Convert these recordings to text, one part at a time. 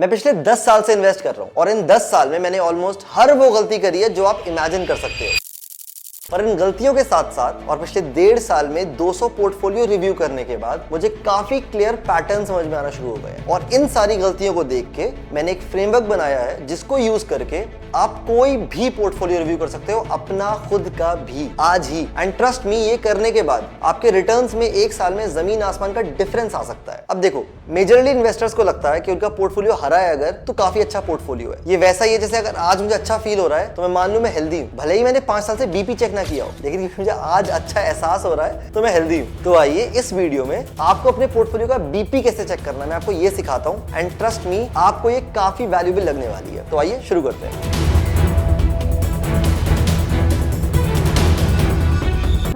मैं पिछले 10 साल से इन्वेस्ट कर रहा हूं और इन 10 साल में मैंने ऑलमोस्ट हर वो गलती करी है जो आप इमेजिन कर सकते हो। पर इन गलतियों के साथ साथ और पिछले 1.5 साल में 200 पोर्टफोलियो रिव्यू करने के बाद मुझे काफी क्लियर पैटर्न समझ में आना शुरू हो गए और इन सारी गलतियों को देख के मैंने एक फ्रेमवर्क बनाया है जिसको यूज करके आप कोई भी पोर्टफोलियो रिव्यू कर सकते हो, अपना खुद का भी, आज ही। एंड ट्रस्ट मी, ये करने के बाद आपके रिटर्न्स में 1 साल में जमीन आसमान का डिफरेंस आ सकता है। अब देखो, मेजरली इन्वेस्टर्स को लगता है कि उनका पोर्टफोलियो हरा है अगर, तो काफी अच्छा पोर्टफोलियो है। ये वैसा ही है जैसे अगर आज मुझे अच्छा फील हो रहा है तो मैं मान लूं मैं हेल्दी हूं, भले ही मैंने 5 साल से बीपी चेक ना किया हो, लेकिन मुझे आज अच्छा एहसास हो रहा है तो मैं हेल्दी हूं। तो आइए इस वीडियो में आपको अपने पोर्टफोलियो का बीपी कैसे चेक करना है मैं आपको ये सिखाता हूं। एंड ट्रस्ट मी, आपको ये काफी वैल्यूएबल लगने वाली है। तो आइए शुरू करते हैं।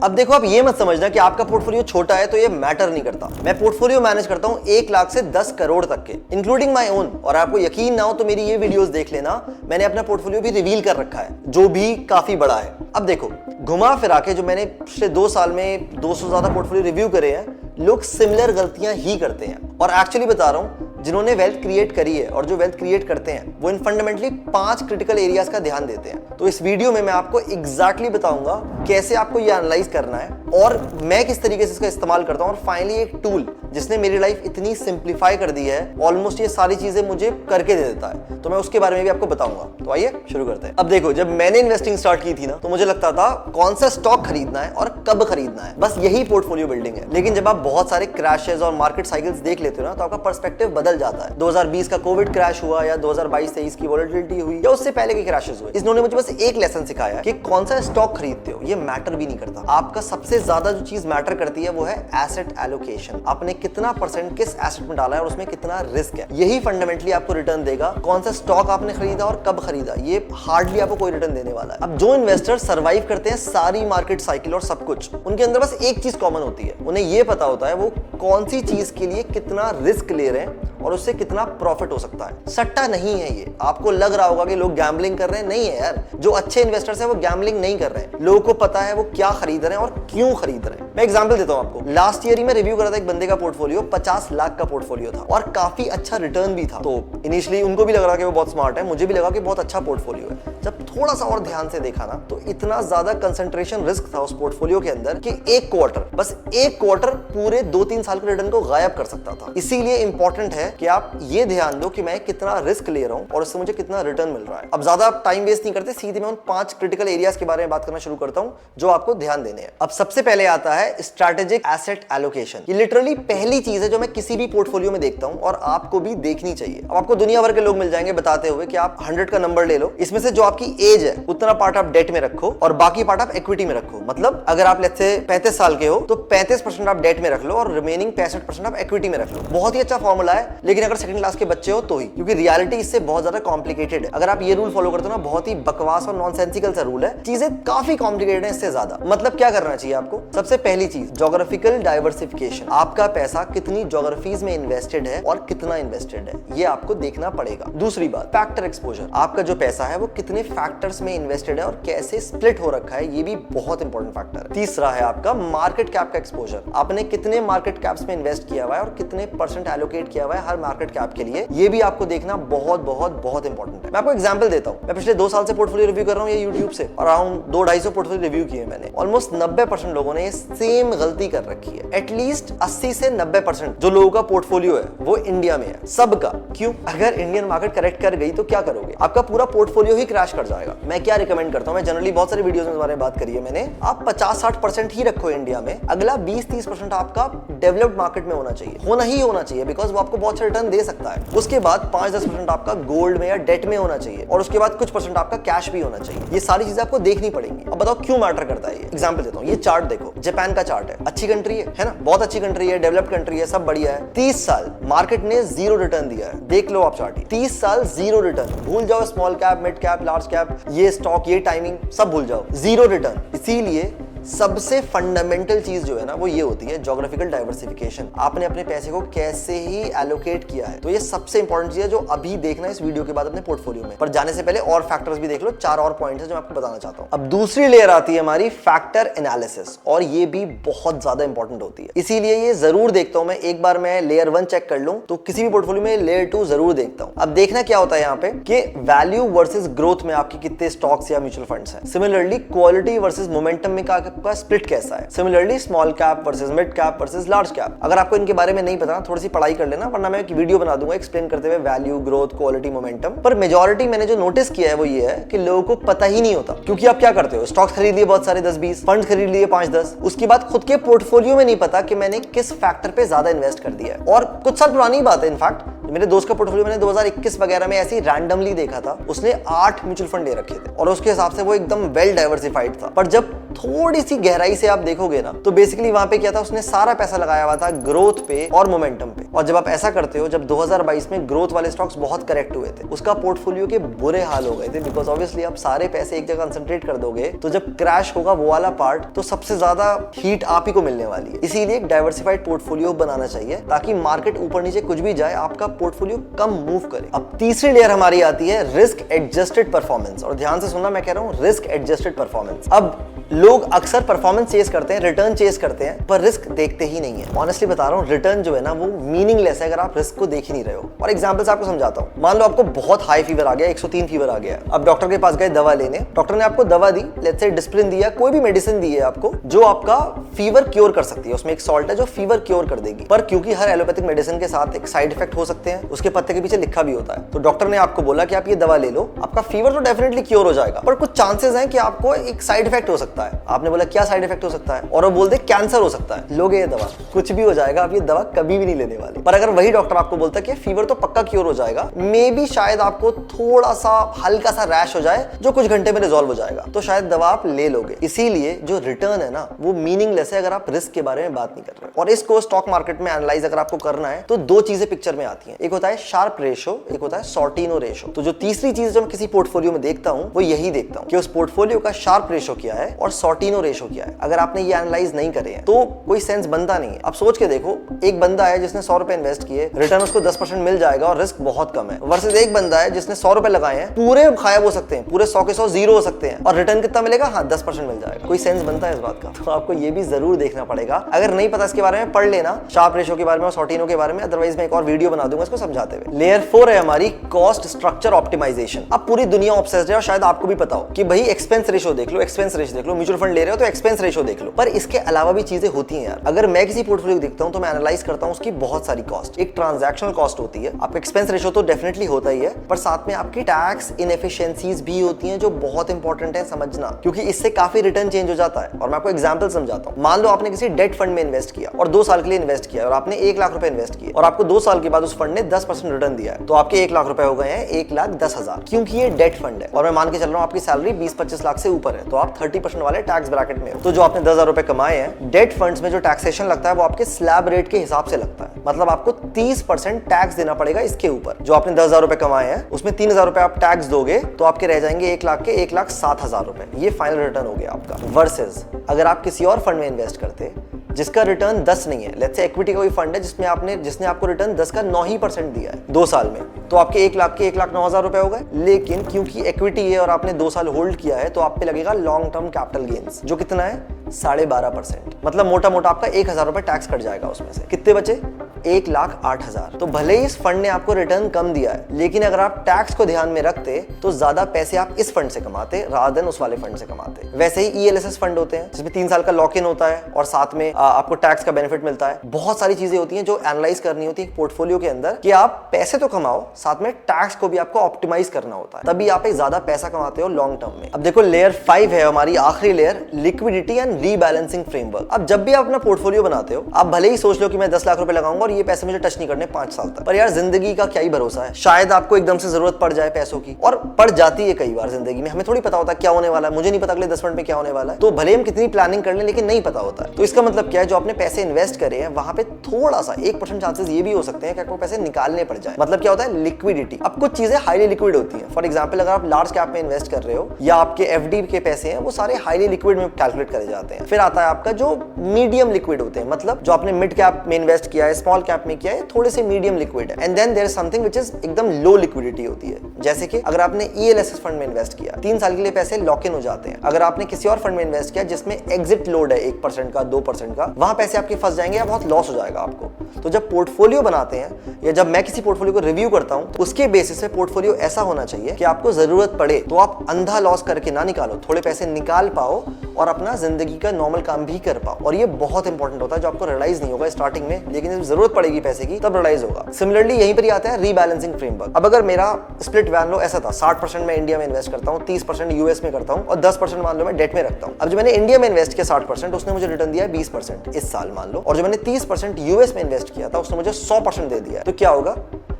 अब देखो, आप ये मत समझना कि आपका पोर्टफोलियो छोटा है तो ये मैटर नहीं करता। मैं पोर्टफोलियो मैनेज करता हूं 1 लाख से 10 करोड़ तक के, इंक्लूडिंग माय ओन। और आपको यकीन ना हो तो मेरी ये वीडियोस देख लेना, मैंने अपना पोर्टफोलियो भी रिवील कर रखा है जो भी काफी बड़ा है। अब देखो, घुमा फिरा के जो मैंने पिछले 2 साल में 200 से ज्यादा पोर्टफोलियो रिव्यू करे हैं, लोग सिमिलर गलतियां ही करते हैं। और एक्चुअली बता रहा हूं, जिन्होंने वेल्थ क्रिएट करी है और जो वेल्थ क्रिएट करते हैं वो इन फंडामेंटली 5 क्रिटिकल एरियाज का ध्यान देते हैं। तो इस वीडियो में मैं आपको एग्जैक्टली बताऊंगा कैसे आपको ये एनालाइज करना है और मैं किस तरीके से इसका इस्तेमाल करता हूं। और फाइनली एक टूल जिसने मेरी लाइफ इतनी सिंप्लीफाई कर दी है, ऑलमोस्ट ये सारी चीजें मुझे करके दे देता है, तो मैं उसके बारे में भी आपको बताऊंगा। तो आइए शुरू करते हैं। अब देखो, जब मैंने इन्वेस्टिंग स्टार्ट की थी ना, तो मुझे लगता था कौन सा स्टॉक खरीदना है और कब खरीदना है, बस यही पोर्टफोलियो बिल्डिंग है। लेकिन जब आप बहुत सारे क्रैशेस और मार्केट साइकिल्स देख लेते हो ना, तो आपका पर्सपेक्टिव बदल जाता है। 2020 का कोविड क्रैश हुआ या 2022-23 की वोलेटिलिटी हुई या उससे पहले के क्रैशेस हुए, इन्होंने मुझे बस एक लेसन सिखाया कि कौन सा स्टॉक खरीदते हो ये मैटर भी नहीं करता। आपका सबसे ज्यादा जो चीज मैटर करती है वो है एसेट एलोकेशन। आपने कितना परसेंट किस एसेट में डाला है और उसमें कितना रिस्क है, यही फंडामेंटली आपको रिटर्न देगा। कौन सा स्टॉक आपने खरीदा और कब खरीदा, ये हार्डली आपको कोई रिटर्न देने वाला है। अब जो इन्वेस्टर सर्वाइव करते हैं सारी मार्केट साइकिल और सब कुछ, उनके अंदर बस एक चीज कॉमन होती है, उन्हें ये पता होता है वो कौन सी चीज के लिए कितना रिस्क ले रहे हैं और उससे कितना प्रॉफिट हो सकता है। सट्टा नहीं है ये। आपको लग रहा होगा कि लोग गैम्बलिंग कर रहे हैं, नहीं है यार। जो अच्छे इन्वेस्टर्स हैं वो गैम्बलिंग नहीं कर रहे हैं। लोगों को पता है वो क्या खरीद रहे हैं और क्यों खरीद रहे हैं। मैं एग्जांपल देता हूं आपको। लास्ट ईयर ही मैं रिव्यू कर रहा था एक बंदे का पोर्टफोलियो, 50 लाख का पोर्टफोलियो था और काफी अच्छा रिटर्न भी था। तो इनिशियली उनको भी लग रहा कि वो बहुत स्मार्ट है, मुझे भी लगा कि बहुत अच्छा पोर्टफोलियो है। जब थोड़ा सा और ध्यान से देखा ना, तो इतना ज्यादा कंसंट्रेशन रिस्क था उस पोर्टफोलियो के अंदर कि एक क्वार्टर पूरे 2-3 साल के रिटर्न को गायब कर सकता था। इसीलिए इंपॉर्टेंट है कि आप ये ध्यान दो कि मैं कितना रिस्क ले रहा हूं और उससे मुझे कितना रिटर्न मिल रहा है। अब ज्यादा टाइम वेस्ट नहीं करते, सीधे मैं उन 5 क्रिटिकल एरियाज के बारे में बात करना शुरू करता हूं जो आपको ध्यान देने हैं। अब सबसे पहले आता है स्ट्रैटेजिक एसेट एलोकेशन। ये लिटरली पहली चीज है जो मैं किसी भी पोर्टफोलियो में देखता हूं और आपको भी देखनी चाहिए। अब आपको दुनिया भर के लोग मिल जाएंगे बताते हुए कि आप 100 का नंबर ले लो, इसमें से जो आपकी एज है उतना पार्ट आप डेट में रखो और बाकी पार्ट आप इक्विटी में रखो। मतलब अगर आप लेट्स से 35 साल के हो तो 35% आप डेट में रख लो और रिमेनिंग 65% आप इक्विटी में रख लो। बहुत ही अच्छा फॉर्मूला है, लेकिन अगर सेकंड क्लास के बच्चे हो तो ही, क्योंकि रियलिटी इससे बहुत ज्यादा कॉम्प्लिकेटेड है। अगर आप ये रूल फॉलो करते हो ना, बहुत ही बकवास और नॉनसेंसिकल सा रूल है, चीजें काफी कॉम्प्लिकेटेड है इससे ज्यादा। मतलब क्या करना चाहिए आपको? सबसे पहली चीज, ज्योग्राफिकल डाइवर्सिफिकेशन। आपका पैसा कितनी ज्योग्राफीज में इन्वेस्टेड है और कितना इन्वेस्टेड है, ये आपको देखना पड़ेगा। दूसरी बात, फैक्टर एक्सपोजर। आपका जो पैसा है वो कितने फैक्टर्स में इन्वेस्टेड है और कैसे स्प्लिट हो रखा है, ये भी बहुत इंपॉर्टेंट फैक्टर है। तीसरा है आपका मार्केट कैप का एक्सपोजर। आपने कितने मार्केट कैप्स में इन्वेस्ट किया हुआ है और कितने परसेंट एलोकेट किया हुआ है हर मार्केट कैप के लिए, ये भी आपको देखना बहुत बहुत बहुत इंपॉर्टेंट है। मैं आपको एग्जांपल देता हूं। मैं पिछले 2 साल से पोर्टफोलियो रिव्यू कर रहा हूं ये यूट्यूब से, अराउंड 200-250 पोर्टफोलियो रिव्यू किए मैंने। ऑलमोस्ट 90% लोगों ने सेम गलती कर रखी है। एटलीस्ट 80 से 90% जो लोगों का पोर्टफोलियो है वो इंडिया में है, सबका। क्यों? अगर इंडियन मार्केट करेक्ट कर गई तो क्या करोगे? आपका पूरा पोर्टफोलियो ही क्रैश कर जाएगा। मैं क्या रिकमेंड करता हूं, मैं जनरली बहुत सारी वीडियोस में इस बारे में बात करी है मैंने, आप 50-60% ही रखो इंडिया में, अगला 20-30% आपका डेवलप्ड मार्केट में होना चाहिए, होना चाहिए, बिकॉज वो आपको बहुत अच्छा रिटर्न दे सकता है। उसके बाद 5-10% आपका गोल्ड में या डेट में होना चाहिए और उसके बाद कुछ परसेंट आपका कैश भी होना चाहिए। ये सारी चीजें आपको देखनी पड़ेंगी। अब बताओ क्यों मैटर करता है ये? एग्जांपल देता हूं, ये चार्ट देखो, जापान का चार्ट है, अच्छी कंट्री है ना, बहुत अच्छी कंट्री है, डेवलप्ड कंट्री है, सब बढ़िया है। 30 साल मार्केट ने 0 रिटर्न दिया है। देख लो आप चार्ट, 30 साल 0 रिटर्न। भूल जाओ small cap, mid cap, large cap, ये स्टॉक, ये टाइमिंग सब भूल जाओ, 0 रिटर्न। इसीलिए सबसे फंडामेंटल चीज जो है ना वो ये होती है ज्योग्राफिकल डाइवर्सिफिकेशन। आपने अपने पैसे को कैसे ही एलोकेट किया है, तो ये सबसे इंपॉर्टेंट चीज है जो अभी देखना है इस वीडियो के बाद अपने पोर्टफोलियो में। पर जाने से पहले और फैक्टर्स भी देख लो, 4 और पॉइंट्स है जो मैं आपको बताना चाहता हूं। अब दूसरी लेयर आती है हमारी फैक्टर एनालिसिस, और ये भी बहुत ज्यादा इंपॉर्टेंट होती है, इसीलिए ये जरूर देखता हूं मैं। एक बार मैं लेयर 1 चेक कर लूं तो किसी भी पोर्टफोलियो में लेयर 2 जरूर देखता हूं। अब देखना क्या होता है यहाँ पे कि वैल्यू वर्सेस ग्रोथ में आपकी कितने स्टॉक्स या म्यूचुअल फंड्स हैं। सिमिलरली क्वालिटी वर्सेस मोमेंटम में आपका स्प्लिट कैसा है। Similarly small cap versus mid cap versus large cap. अगर आपको इनके बारे में नहीं पता, थोड़ी सी पढ़ाई कर लेना, वरना मैं एक वीडियो बना दूंगा एक्सप्लेन करते हुए वैल्यू, ग्रोथ, क्वालिटी, मोमेंटम। पर मेजॉरिटी मैंने जो नोटिस किया है वो ये है कि लोगों को पता ही नहीं होता, क्योंकि आप क्या करते हो, स्टॉक्स खरीद लिए बहुत सारे 10-20, फंड खरीद लिए 5-10, उसके बाद खुद के पोर्टफोलियो में नहीं पता कि मैंने किस फैक्टर पे ज्यादा इन्वेस्ट कर दिया है। और कुछ साल पुरानी बात है, इनफैक्ट मेरे दोस्त का पोर्टफोलियो मैंने 2021 वगैरह में ऐसे ही रैंडमली देखा था, उसने 8 म्यूचुअल फंड ले रखे थे और उसके हिसाब से वो एकदम वेल डाइवर्सिफाइड था। पर जब थोड़ी सी गहराई से आप देखोगे ना, तो बेसिकली वहां पे क्या था, उसने सारा पैसा लगाया हुआ था ग्रोथ पे और मोमेंटम पे। और जब आप ऐसा करते हो, जब 2022 में ग्रोथ वाले स्टॉक्स बहुत करेक्ट हुए थे, उसका पोर्टफोलियो के बुरे हाल हो गए थे, बिकॉज ऑब्वियसली आप सारे पैसे एक जगह कंसंट्रेट कर दोगे तो जब क्रैश होगा वो वाला पार्ट, तो सबसे ज्यादा हीट आप ही को मिलने वाली है। इसीलिए एक डाइवर्सिफाइड पोर्टफोलियो बनाना चाहिए, ताकि मार्केट ऊपर नीचे कुछ भी जाए आपका पोर्टफोलियो कम मूव करे। अब तीसरी लेयर हमारी आती है रिस्क एडजस्टेड परफॉर्मेंस, और ध्यान से सुनना, मैं कह रहा हूं रिस्क एडजस्टेड परफॉर्मेंस। अब लोग अक्सर परफॉर्मेंस चेस करते हैं, रिटर्न चेस करते हैं, पर रिस्क देखते ही नहीं है। ऑनेस्टली बता रहा हूं, रिटर्न जो है ना वो मीनिंगलेस है अगर आप रिस्क को देख ही नहीं रहे हो। और एग्जांपल्स आपको समझाता हूं। मान लो आपको बहुत हाई फीवर आ गया, 103 फीवर आ गया, अब डॉक्टर के पास गए दवा लेने, डॉक्टर ने आपको दवा दी, लेट्स से डिस्प्रिन दिया, कोई भी मेडिसिन दी है आपको जो आपका फीवर क्योर कर सकती है, उसमें एक सॉल्ट है जो फीवर क्योर कर देगी। पर क्योंकि हर एलोपैथिक मेडिसिन के साथ एक साइड इफेक्ट हो सकते हैं, उसके पत्ते के पीछे लिखा भी होता है, तो डॉक्टर ने आपको बोला कि आप ये दवा ले लो, आपका फीवर तो डेफिनेटली क्योर हो जाएगा, पर कुछ चांसेस हैं कि आपको एक साइड इफेक्ट हो सकता है। आपने बोला क्या साइड इफेक्ट हो सकता है, और वो बोलते कैंसर हो सकता है, लोगे ये दवा, कुछ भी हो जाएगा, आप ये दवा कभी भी नहीं लेने वाले। पर अगर वही डॉक्टर आपको बोलता है कि फीवर तो पक्का क्योर हो जाएगा, मे बी शायद आपको थोड़ा सा हल्का सा रैश हो जाए जो कुछ घंटे में रिजॉल्व हो जाएगा, तो शायद दवा आप ले लोगे। इसीलिए जो रिटर्न है ना वो मीनिंगलेस है अगर आप रिस्क के बारे में बात नहीं कर रहे। और इसको स्टॉक मार्केट में एनालाइज अगर आपको करना है तो दो चीजें पिक्चर में आती हैं, एक होता है शार्प रेशो, एक होता है सॉर्टिनो रेशो। तो जो तीसरी चीज जो मैं किसी पोर्टफोलियो में देखता हूं वो यही देखता हूं कि उस पोर्टफोलियो का शार्प रेशो क्या है और सॉर्टिनो रेशो क्या है। अगर आपने ये एनालाइज नहीं करे हैं तो कोई सेंस बनता नहीं है। अब सोच के देखो, एक बंदा है जिसने 100 रुपए इन्वेस्ट किए, रिटर्न उसको 10% मिल जाएगा और रिस्क बहुत कम है, वर्सेस एक बंदा है जिसने 100 रुपए लगाए हैं, पूरे गायब हो सकते हैं, पूरे 100 के 100 जीरो हो सकते हैं, और रिटर्न कितना मिलेगा, हाँ 10% मिल जाएगा। कोई सेंस बनता है इस बात का? तो आपको ये भी जरूर देखना पड़ेगा। अगर नहीं पता इसके बारे में पढ़ लेना, शार्प रेशो के बारे में और सॉर्टिनो के बारे में, अदरवाइज मैं एक और वीडियो बना दूंगा इसको समझाते हुए। लेयर 4 है हमारी कॉस्ट स्ट्रक्चर ऑप्टिमाइजेशन। अब पूरी दुनिया ऑब्सेस्ड है और शायद आपको भी पता हो कि भाई एक्सपेंस रेशो देख लो, एक्सपेंस रेशो देख लो, म्यूचुअल फंड ले रहे हो तो एक्सपेंस रेशो देख लो। पर इसके अलावा भी चीजें होती हैं यार। अगर मैं किसी पोर्टफोलियो देखता हूं तो मैं एनालाइज करता हूं उसकी बहुत सारी कॉस्ट। एक ट्रांजैक्शनल कॉस्ट होती है, आपका एक्सपेंस रेशो तो डेफिनेटली होता ही है, पर साथ में आपकी टैक्स इनएफिशिएंसीज भी होती हैं जो बहुत इंपॉर्टेंट है समझना, क्योंकि इससे काफी रिटर्न चेंज हो जाता है। और मैं आपको एग्जांपल समझाता हूं। मान लो आपने किसी डेट फंड में इन्वेस्ट किया और 2 साल के लिए इन्वेस्ट किया और आपने 1 लाख रुपए इन्वेस्ट किए, और आपको 2 साल के बाद उस फंड ने 10% रिटर्न दिया है, तो आपके 1 लाख रुपए हो गए हैं 1,10,000, क्योंकि ये डेट फंड है। और मैं मान के चल रहा हूं आपकी सैलरी 20-25 लाख से ऊपर है, तो आप 30% वाले टैक्स ब्रैकेट में हो। तो जो आपने 10,000 रुपए कमाए हैं, डेट फंड्स में जो टैक्सेशन लगता है वो आपके स्लैब रेट के हिसाब से लगता है, मतलब आपको 30% टैक्स देना पड़ेगा इसके ऊपर। जो आपने 10,000 रुपए कमाए हैं उसमें 3,000 रुपए आप टैक्स दोगे तो आपके रह जाएंगे 1 लाख के 1,07,000 रुपए। ये फाइनल रिटर्न हो गया आपका। वर्सेस अगर आप किसी और फंड में इन्वेस्ट करते जिसका रिटर्न 10 नहीं है, लेट्स से इक्विटी का कोई फंड है जिसने आपको रिटर्न 10 का 9% दिया है 2 साल में, तो आपके 1 लाख के 1,09,000 रुपए हो गए। लेकिन क्योंकि इक्विटी है और आपने 2 साल होल्ड किया है, तो आप पे लगेगा लॉन्ग टर्म कैपिटल गेन्स, जो कितना है 12.5%। मतलब मोटा मोटा आपका 1,000 रुपए टैक्स कट जाएगा उसमें से। कितने बचे? 1,08,000। तो भले ही इस फंड ने आपको रिटर्न कम दिया है, लेकिन अगर आप टैक्स को ध्यान में रखते तो ज्यादा पैसे आप इस फंड से कमाते रादर देन उस वाले फंड से कमाते। वैसे ही ELSS फंड होते हैं जिसमें 3 साल का लॉक इन होता है और साथ में आपको टैक्स का बेनिफिट मिलता है। बहुत सारी चीजें होती हैं जो एनालाइज करनी होती है पोर्टफोलियो के अंदर, कि आप पैसे तो कमाओ, साथ में टैक्स को भी आपको ऑप्टिमाइज करना होता है, तभी आप एक ज्यादा पैसा कमाते हो लॉन्ग टर्म में। अब देखो लेयर 5 है हमारी आखिरी layer, liquidity and rebalancing framework. अब जब भी आप अपना पोर्टफोलियो बनाते हो, आप भले ही सोच लो कि मैं 10 लाख रुपए लगाऊंगा और ये पैसे मुझे टच नहीं करने 5 साल तक, पर यार जिंदगी का क्या ही भरोसा है, शायद आपको एकदम से जरूरत पड़ जाए पैसों की, और पड़ जाती है कई बार जिंदगी में। हमें थोड़ी पता होता क्या होने वाला है, मुझे नहीं पता अगले 10 मिनट में क्या होने वाला है, तो भले हम कितनी प्लानिंग कर लें लेकिन नहीं पता होता है। तो इसका मतलब क्या है, जो आपने पैसे इन्वेस्ट करे हैं वहां पे थोड़ा सा 1% चांसेस ये भी हो सकते हैं कि आपको पैसे निकालने पड़ जाए। मतलब क्या होता है, लिक्विडिटी। अब कुछ चीजें हाईली लिक्विड होती हैं। फॉर एग्जांपल अगर आप लार्ज कैप में इन्वेस्ट कर रहे हो या आपके FD के पैसे हैं वो सारे हाईली लिक्विड में कैलकुलेट करे जाते आते हैं। फिर आता है आपका जो मीडियम लिक्विड होते हैं, मतलब जो आपने मिड कैप में इन्वेस्ट किया है, स्मॉल कैप में किया है, थोड़े से मीडियम लिक्विड है। And then there is something which is एकदम लो लिक्विडिटी होती है। जैसे कि अगर आपने ELSS फंड में इन्वेस्ट किया, 3 साल के लिए पैसे लॉक इन हो जाते हैं। अगर आपने किसी और फंड में इन्वेस्ट किया जिसमें एग्जिट लोड है 1% का, 2% का, वहां पैसे आपके फंस जाएंगे या बहुत लॉस हो जाएगा आपको। तो जब पोर्टफोलियो बनाते हैं या जब मैं किसी पोर्टफोलियो को रिव्यू करता हूं, तो उसके बेसिस पे पोर्टफोलियो ऐसा होना चाहिए कि आपको जरूरत पड़े तो आप अंधा लॉस करके ना निकालो, थोड़े पैसे निकाल पाओ और अपना जिंदगी का नॉर्मल काम भी कर पाओ। और ये बहुत इंपॉर्टेंट होता है, जो आपको रियलाइज नहीं होगा स्टार्टिंग में, लेकिन जब जरूरत पड़ेगी पैसे की तब रियलाइज होगा। सिमिलरली यहीं पर ही आता है रीबैलेंसिंग फ्रेमवर्क। अब अगर मेरा स्प्लिट मान लो ऐसा था, 60% मैं इंडिया में इन्वेस्ट करता हूँ, 30% यूएस में करता हूँ और 10% मान लो मैं डेट में रखता हूँ। अब जो मैंने इंडिया में इन्वेस्ट किया 60%, उसने मुझे रिटर्न दिया है 20% इस साल मान लो, और जो मैंने 30% यूएस में इन्वेस्ट किया था उसने मुझे 100% दे दिया है। तो क्या होगा,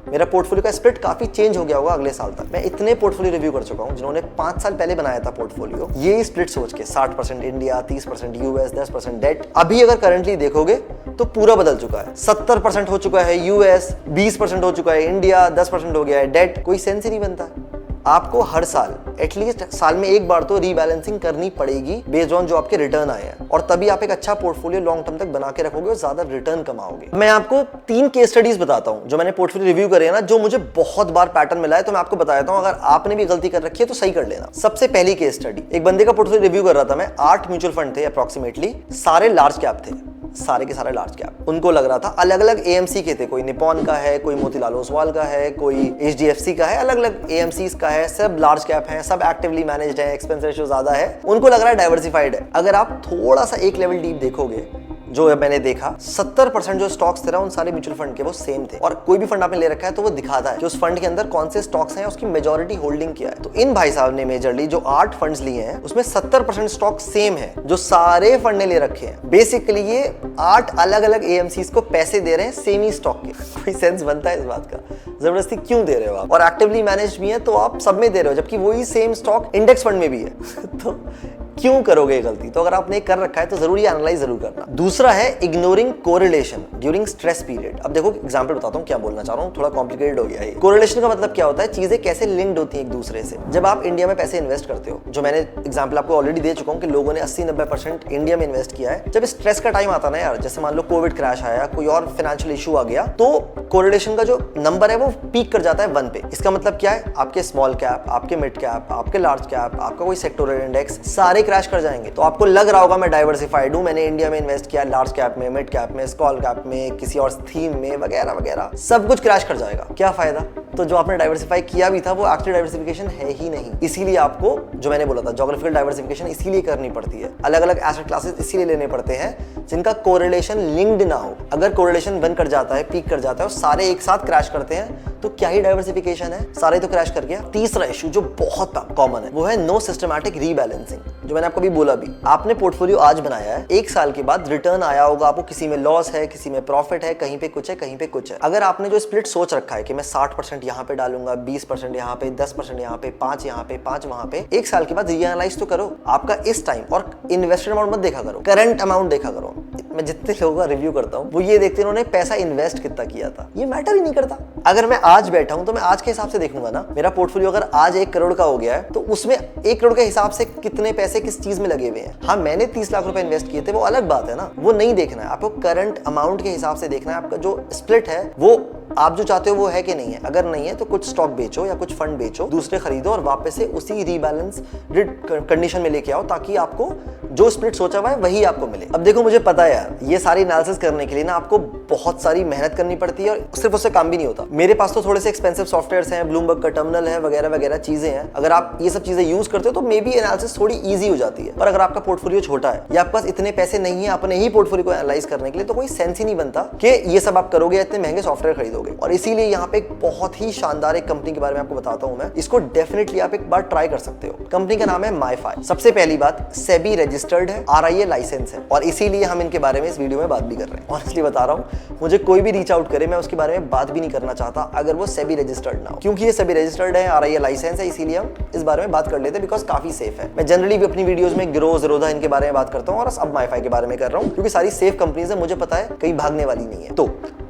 मेरा पोर्टफोलियो का स्प्लिट काफी चेंज हो गया होगा अगले साल तक। मैं इतने पोर्टफोलियो रिव्यू कर चुका हूं जिन्होंने 5 साल पहले बनाया था पोर्टफोलियो, ये स्प्लिट सोच के 60% इंडिया, 30% यूएस, 10% डेट। अभी अगर करंटली देखोगे तो पूरा बदल चुका है। 70% हो चुका है यूएस, 20% हो चुका है इंडिया, 10% हो गया है डेट। कोई सेंस ही नहीं बनता। आपको हर साल एटलीस्ट साल में एक बार तो रीबैलेंसिंग करनी पड़ेगी बेस्ड ऑन जो आपके रिटर्न आए हैं, और तभी आप एक अच्छा पोर्टफोलियो लॉन्ग टर्म तक बना के रखोगे और ज्यादा रिटर्न कमाओगे। मैं आपको 3 केस स्टडीज बताता हूं जो मैंने पोर्टफोलियो रिव्यू करे हैं ना, जो मुझे बहुत बार पैटर्न मिला है। तो मैं आपको बता देता हूं, अगर आपने भी गलती कर रखी है तो सही कर लेना। सबसे पहली केस स्टडी, एक बंदे का पोर्टफोलियो रिव्यू कर रहा था मैं। 8 म्यूचुअल फंड थे अप्रोक्सीमेटली, सारे लार्ज कैप थे, सारे के सारे लार्ज कैप। उनको लग रहा था अलग अलग AMC के थे, कोई निपॉन का है, कोई मोतीलाल ओसवाल का है, कोई HDFC का है, अलग अलग AMCs का है, सब लार्ज कैप हैं, सब एक्टिवली मैनेज्ड है, एक्सपेंस रेशियो ज्यादा है, उनको लग रहा है डाइवर्सिफाइड है। अगर आप थोड़ा सा एक लेवल डीप देखोगे, जो मैंने देखा 70% जो स्टॉक्स थे ना उन सारे म्यूचुअल फंड के वो सेम थे। और कोई भी फंड आपने ले रखा है तो वो दिखाता है कि उस फंड के अंदर कौन से स्टॉक्स हैं, उसकी मेजॉरिटी होल्डिंग क्या है। तो इन भाई साहब ने मेजरली जो 8 फंड्स लिए हैं उसमें 70% स्टॉक सेम है जो सारे फंड ने ले रखे हैं। बेसिकली ये 8 अलग अलग AMCs को पैसे दे रहे हैं सेम ही स्टॉक के। कोई सेंस बनता है इस बात का? जबरदस्ती क्यों दे रहे हो आप? और एक्टिवली मैनेज भी है तो आप सब में दे रहे हो, जबकि वही सेम स्टॉक इंडेक्स फंड में भी है। तो क्यों करोगे गलती? तो अगर आपने कर रखा है तो जरूरी एनालाइज जरूर करना। दूसरा है ignoring correlation during stress period. अब देखो एग्जांपल बताता हूँ क्या बोलना चाह रहा हूँ, थोड़ा कॉम्प्लिकेटेड हो गया है। कोरिलेशन का मतलब क्या होता है, चीजें कैसे लिंक्ड होती हैं एक दूसरे से। जब आप इंडिया में पैसे इन्वेस्ट करते हो, जो मैंने एग्जांपल आपको ऑलरेडी दे चुका हूँ कि लोगों ने 80-90% इंडिया में इन्वेस्ट किया है। जब स्ट्रेस का टाइम आता ना यार, जैसे मान लो कोविड क्रैश आया, कोई और फाइनेंशियल इशू आ गया, तो कोरिलेशन का जो नंबर है वो पीक कर जाता है 1 पे। इसका मतलब क्या है, आपके स्मॉल कैप, आपके मिड कैप, आपके लार्ज कैप, आपका कोई सेक्टोरल इंडेक्स, सारे क्रैश कर जाएंगे। तो आपको लग रहा होगा मैं डाइवर्सिफाइड हूं, मैंने इंडिया में इन्वेस्ट किया, लार्ज कैप में, मिड कैप में, स्मॉल कैप में, किसी और थीम में, वगैरह वगैरह, सब कुछ क्रैश कर जाएगा। क्या फायदा? तो जो आपने डाइवर्सिफाई किया भी था वो एक्टिव डाइवर्सिफिकेशन है ही नहीं। इसीलिए आपको जो मैंने बोला था ज्योग्राफिकल डाइवर्सिफिकेशन इसीलिए करनी पड़ती है। अलग अलग एसेट क्लासेस इसीलिए लेने पड़ते हैं जिनका कोरिलेशन लिंक्ड ना हो। अगर कोरिलेशन बन कर जाता है, पीक कर जाता है और सारे एक साथ क्रैश करते हैं तो क्या ही डाइवर्सिफिकेशन है, सारे तो क्रैश कर गया। तीसरा इशू जो बहुत कॉमन है वो है नो सिस्टमैटिक रीबैलेंसिंग, जो मैंने आपको भी बोला भी। आपने पोर्टफोलियो आज बनाया है, 1 साल के बाद रिटर्न आया होगा आपको, किसी में लॉस है, किसी में प्रॉफिट है, कहीं पे कुछ है, कहीं पे कुछ है। अगर आपने जो स्प्लिट सोच रखा है कि मैं 60% यहाँ पे डालूंगा, 20% यहाँ पे, 10% यहाँ पे, 5 यहाँ पे, 5 वहां पे, 1 साल के बाद रीएनालाइज तो करो आपका इस टाइम, और इन्वेस्टेड अमाउंट मत देखा करो, करंट अमाउंट देखा करो। मैं जितने लोगों का रिव्यू करता हूँ वो ये देखते हैं उन्होंने पैसा इन्वेस्ट कितना किया था, ये मैटर ही नहीं करता। अगर मैं आज बैठा हूं तो मैं आज के हिसाब से देखूंगा ना, मेरा पोर्टफोलियो अगर आज 1 करोड़ का हो गया है तो उसमें 1 करोड़ के हिसाब से कितने पैसे किस चीज में लगे हुए हैं। हाँ, मैंने 30 लाख रुपए इन्वेस्ट किए थे, वो अलग बात है ना, वो नहीं देखना है आपको, करंट अमाउंट के हिसाब से देखना है। आपका जो स्प्लिट है वो आप जो चाहते हो वो है कि नहीं है। अगर नहीं है तो कुछ स्टॉक बेचो या कुछ फंड बेचो, दूसरे खरीदो और वापस से उसी रीबैलेंस कंडीशन में लेके आओ, ताकि आपको जो स्प्लिट सोचा हुआ है वही आपको मिले। अब देखो, मुझे पता है यार, ये सारी एनालिसिस करने के लिए ना आपको बहुत सारी मेहनत करनी पड़ती है और सिर्फ उससे काम भी नहीं होता। मेरे पास तो थोड़े से एक्सपेंसिव सॉफ्टवेयर्स हैं, ब्लूमबर्ग का टर्मिनल है, वगैरह वगैरह चीजें हैं। अगर आप ये सब चीजें यूज करते हो तो मे बी एनालिसिस थोड़ी ईजी हो जाती है। पर अगर आपका पोर्टफोलियो छोटा है या आपके पास इतने पैसे नहीं है अपने ही पोर्टफोलियो को एनालाइज करने के लिए, तो कोई सेंस ही नहीं बनता कि ये सब आप करोगे, इतने महंगे सॉफ्टवेयर खरीदोगे। और इसीलिए यहाँ पे एक बहुत ही शानदार एक कंपनी के बारे में आपको बताता हूं मैं, इसको डेफिनेटली आप एक बार ट्राई कर सकते हो। कंपनी का नाम है माईफाई। सबसे पहली बात, सेबी रजिस्टर्ड है, RIA लाइसेंस है, और इसीलिए हम इनके बारे में इस वीडियो में बात भी कर रहे हैं। ऑनेस्टली बता रहा हूं, मुझे कोई भी रीच आउट करे मैं उसके बारे में बात भी नहीं करना चाहता अगर वो सेबी रजिस्टर्ड ना हो, क्योंकि ये सेबी रजिस्टर्ड है, RIA लाइसेंस है, इसीलिए हम इस बारे में बात कर लेते हैं, बिकॉज काफी सेफ है। मैं जनरली भी अपनी वीडियोस में ग्रो, ज़ीरोधा इनके बारे में बात करता हूं, और अब माईफाई के बारे में कर रहा हूं, क्योंकि सारी सेफ कंपनीज है, मुझे पता है कहीं भागने वाली नहीं है। तो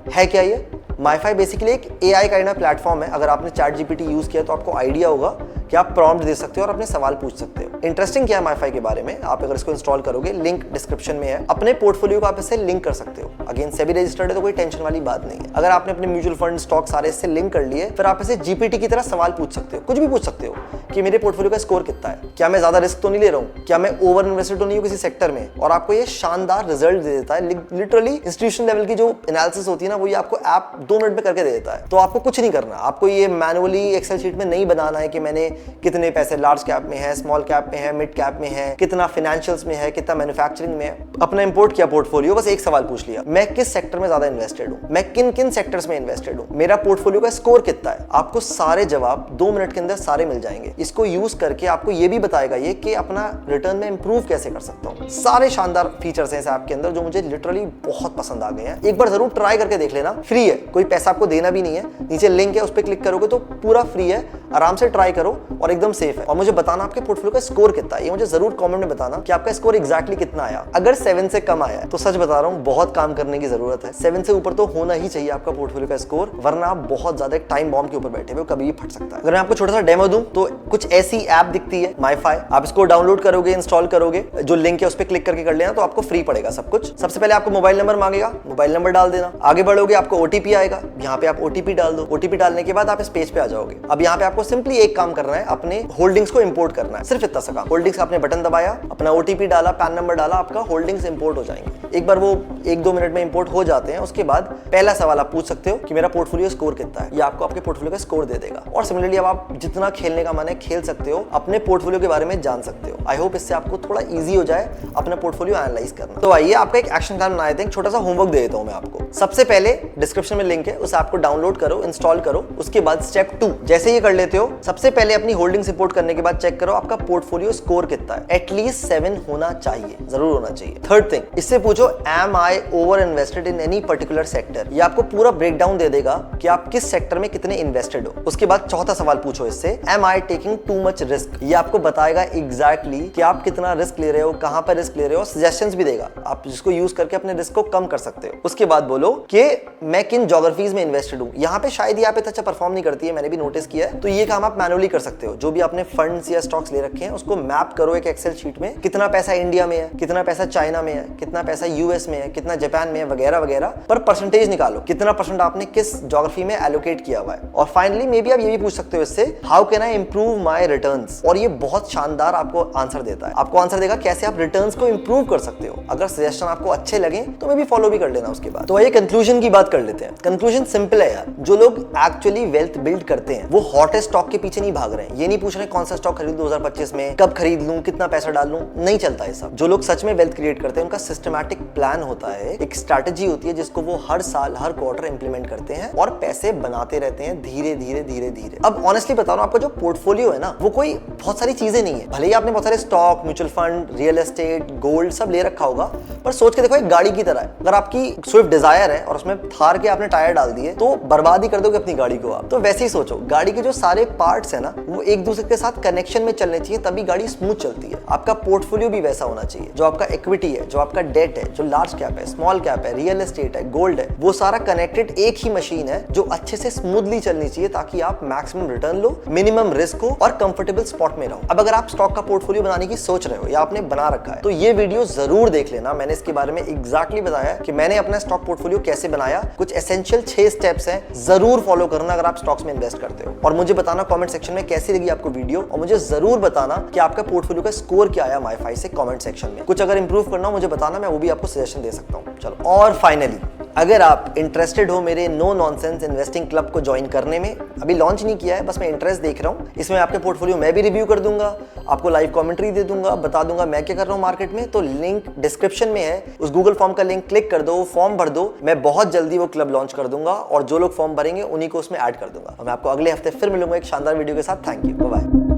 है क्या ये? माईफाई बेसिकली एक AI का प्लेटफॉर्म है। अगर आपने ChatGPT यूज किया तो आपको आइडिया होगा कि आप प्रॉम्प्ट दे सकते हो और अपने सवाल पूछ सकते हो। इंटरेस्टिंग क्या है माईफाई के बारे में, आप अगर इसको इंस्टॉल करोगे, लिंक डिस्क्रिप्शन में है, अपने पोर्टफोलियो को आप इससे लिंक कर सकते हो। अगेन सेबी रजिस्टर्ड है तो कोई टेंशन वाली बात नहीं है। अगर आपने अपने म्यूचुअल फंड स्टॉक सारे इससे लिंक कर लिए, फिर आप इसे जीपीटी की तरह सवाल पूछ सकते हो, कुछ भी पूछ सकते हो कि मेरे पोर्टफोलियो का स्कोर कितना है, क्या मैं ज्यादा रिस्क तो नहीं ले रहा हूँ, क्या मैं ओवर इन्वेस्टेड तो नहीं हूँ किसी सेक्टर में, और आपको ये शानदार रिजल्ट दे देता है। लिटरली इंस्टीट्यूशन लेवल की जो एनालिसिस होती है ना, वो ये आपको ऐप 2 मिनट में करके दे देता है। तो आपको कुछ नहीं करना, आपको ये मैनुअली एक्सेल शीट में नहीं बनाना है कि मैंने कितने पैसे लार्ज कैप में है, स्मॉल कैप में है, मिड कैप में है, कितना फाइनेंशियल्स में है, कितना मैन्युफैक्चरिंग में है। अपना इंपोर्ट किया पोर्टफोलियो, बस एक सवाल पूछ लिया, मैं किस सेक्टर में ज्यादा इन्वेस्टेड हूँ, मैं किन किन सेक्टर्स में इन्वेस्टेड हूँ, मेरा पोर्टफोलियो का स्कोर कितना है। आपको सारे जवाब 2 मिनट के अंदर सारे मिल जाएंगे। इसको यूज करके आपको ये भी बताएगा ये कि अपना रिटर्न में इंप्रूव कैसे कर सकता हूँ। सारे शानदार फीचर्स हैं इस ऐप के अंदर जो मुझे लिटरली बहुत पसंद आ गए हैं। एक बार जरूर ट्राई करके देख लेना, फ्री है, कोई पैसा आपको देना भी नहीं है। नीचे लिंक है, उस पर क्लिक करोगे तो पूरा फ्री है, आराम से ट्राई करो और एकदम सेफ है। और मुझे बताना आपके पोर्टफोलियो का स्कोर कितना है, ये मुझे जरूर कमेंट में बताना कि आपका स्कोर एग्जैक्टली कितना आया। अगर 7 से कम आया है तो सच बता रहा हूँ बहुत काम करने की जरूरत है। 7 से ऊपर तो होना ही चाहिए आपका पोर्टफोलियो का स्कोर, वरना आप बहुत ज्यादा एक टाइम बॉम्ब के ऊपर बैठे हुए, कभी भी फट सकता है। अगर मैं आपको छोटा सा डेमो दूं तो कुछ ऐसी ऐप दिखती है माईफाई, आप इसको डाउनलोड करोगे, इंस्टॉल करोगे, जो लिंक है उस पर क्लिक करके कर लेना, तो आपको फ्री पड़ेगा सब कुछ। सबसे पहले आपको मोबाइल नंबर मांगेगा, मोबाइल नंबर डाल देना। आगे बढ़ोगे आपको ओटीपी आएगा, यहाँ पे आप ओटीपी डाल दो। ओटीपी डालने के बाद आप इस पेज पे आ जाओगे। अब यहाँ पे आपको सिंपली एक काम करना है, अपने होल्डिंग्स को इंपोर्ट करना है, सिर्फ इतना सा काम। होल्डिंग्स आपने बटन दबाया, अपना ओटीपी डाला, पैन नंबर डाला, आपका होल्डिंग्स इंपोर्ट हो जाएंगे। एक बार वो 1-2 मिनट में इंपोर्ट हो जाते हैं, उसके बाद पहला सवाल आप पूछ सकते हो कि मेरा पोर्टफोलियो स्कोर कितना है। ये आपको आपके पोर्टफोलियो का स्कोर दे देगा। और सिमिलरली अब आप जितना खेलने का मन है खेल सकते हो, अपने पोर्टफोलियो के बारे में जान सकते हो। आई होप इससे आपको थोड़ा इजी हो जाए अपना पोर्टफोलियो एनालाइज करना। तो आइए आपका एक एक्शन प्लान बनाते हैं, छोटा सा होमवर्क दे देता हूं मैं आपको। सबसे पहले डिस्क्रिप्शन में लिंक है, उस ऐप को डाउनलोड करो, इंस्टॉल करो। उसके बाद स्टेप 2 जैसे ये कर लेते हो, सबसे पहले अपनी होल्डिंग्स इंपोर्ट करने के बाद चेक करो आपका पोर्टफोलियो स्कोर कितना है। एटलीस्ट 7 होना चाहिए, जरूर होना चाहिए। थर्ड थिंग, इससे पूछो am I over invested in any particular sector. ये आपको पूरा ब्रेकडाउन दे देगा कि आप किस सेक्टर में कितने इन्वेस्टेड हो। उसके बाद चौथा सवाल पूछो इससे, am I taking too much risk. ये आपको बताएगा एग्जैक्टली कि आप कितना रिस्क ले रहे हो, कहां पर रिस्क ले रहे हो, सजेशंस भी देगा आप जिसको यूज करके अपने रिस्क को कम कर सकते हो। उसके बाद बोलो कि मैं किन ज्योग्राफीज में इन्वेस्टेड हूं। यहाँ पे शायद ये आप इतना अच्छा परफॉर्म नहीं करती है, मैंने भी नोटिस किया है। तो ये काम आप मैनुअली कर सकते हो। जो भी आपने फंड्स या स्टॉक्स ले रखे हैं उसको मैप करो एक एक्सेल शीट में, कितना पैसा इंडिया में है, कितना पैसा चाइना में है, कितना पैसा यूएस में है, कितना जापान में है, वगैरह वगैरह, पर परसेंटेज निकालो, कितना परसेंट आपने किस ज्योग्राफी में एलोकेट किया हुआ है। और फाइनली मे बी आप ये भी पूछ सकते हो इससे, how can I improve my returns. और ये बहुत शानदार आपको आंसर देता है। आपको आंसर देगा कैसे आप रिटर्न्स को इंप्रूव कर सकते हो। अगर सजेशन आपको अच्छे लगे तो मे बी फॉलो भी कर लेना उसके बाद। तो आइए कंक्लूजन की बात कर लेते हैं। कंक्लूजन सिंपल है यार, जो लोग एक्चुअली वेल्थ बिल्ड करते हैं वो हॉटेस्ट स्टॉक के पीछे नहीं भाग रहे हैं। ये नहीं पूछ रहे कौन सा स्टॉक खरीद 2025 में, कब खरीद लूं, कितना पैसा डाल लूं, नहीं चलता है सब। जो लोग सच में वेल्थ क्रिएट करते हैं उनका सिस्टमैटिक प्लान होता है, एक स्ट्रैटेजी होती है जिसको वो हर साल हर क्वार्टर इंप्लीमेंट करते हैं और पैसे बनाते रहते हैं धीरे धीरे धीरे धीरे। अब ऑनेस्टली बता रहा हूं, आपका जो पोर्टफोलियो है ना वो कोई बहुत सारी चीजें नहीं है। भले ही आपने बहुत सारे stock, mutual fund, real estate, gold सब ले रखा होगा, पर सोच के देखो एक गाड़ी की तरह है। अगर आपकी स्विफ्ट डिजायर है और उसमें थार के आपने टायर डाल दिए तो बर्बाद ही कर दोगे अपनी गाड़ी को आप। तो वैसे ही सोचो, गाड़ी के जो सारे पार्ट्स है ना वो एक दूसरे के साथ कनेक्शन में चलने चाहिए, तभी गाड़ी स्मूथ चलती है। आपका पोर्टफोलियो भी वैसा होना चाहिए। जो आपका इक्विटी है, जो आपका डेट है, जो लार्ज कैप है, स्मॉल कैप है, रियल एस्टेट है, गोल्ड है, वो सारा कनेक्टेड एक ही मशीन है जो अच्छे से स्मूथली चलनी चाहिए ताकि आप मैक्सिमम रिटर्न लो, मिनिमम रिस्क हो और कंफर्टेबल स्पॉट में रहो। अब अगर आप स्टॉक का पोर्टफोलियो बनाने की सोच रहे हो या आपने बना रखा है तो ये वीडियो जरूर देख लेना। मैंने इसके बारे में एग्जैक्टली बताया कि मैंने अपना स्टॉक पोर्टफोलियो कैसे बनाया। कुछ एसेंशियल 6 स्टेप्स हैं, जरूर फॉलो करना अगर आप स्टॉक्स में इन्वेस्ट करते हो। और मुझे बताना कमेंट सेक्शन में कैसी लगी आपको वीडियो, और मुझे जरूर बताना कि आपका पोर्टफोलियो का स्कोर क्या आया माईफाई से कमेंट सेक्शन में। कुछ अगर इंप्रूव करना हो मुझे बताना, मैं वो भी आपको सजेशन दे सकता हूँ। चलो, और फाइनली अगर आप इंटरेस्टेड हो मेरे नो नॉनसेंस इन्वेस्टिंग क्लब को ज्वाइन करने में, अभी लॉन्च नहीं किया है, बस मैं इंटरेस्ट देख रहा हूँ। इसमें आपके पोर्टफोलियो मैं भी रिव्यू कर दूंगा, आपको लाइव कमेंट्री दे दूंगा, बता दूंगा मैं क्या कर रहा हूँ मार्केट में। तो लिंक डिस्क्रिप्शन में है, उस गूगल फॉर्म का लिंक क्लिक कर दो, फॉर्म भर दो। मैं बहुत जल्दी वो क्लब लॉन्च कर दूंगा और जो लोग फॉर्म भरेंगे उन्हीं को उसमें ऐड कर दूंगा। और मैं आपको अगले हफ्ते फिर मिलूंगा एक शानदार वीडियो के साथ। Thank you, bye bye.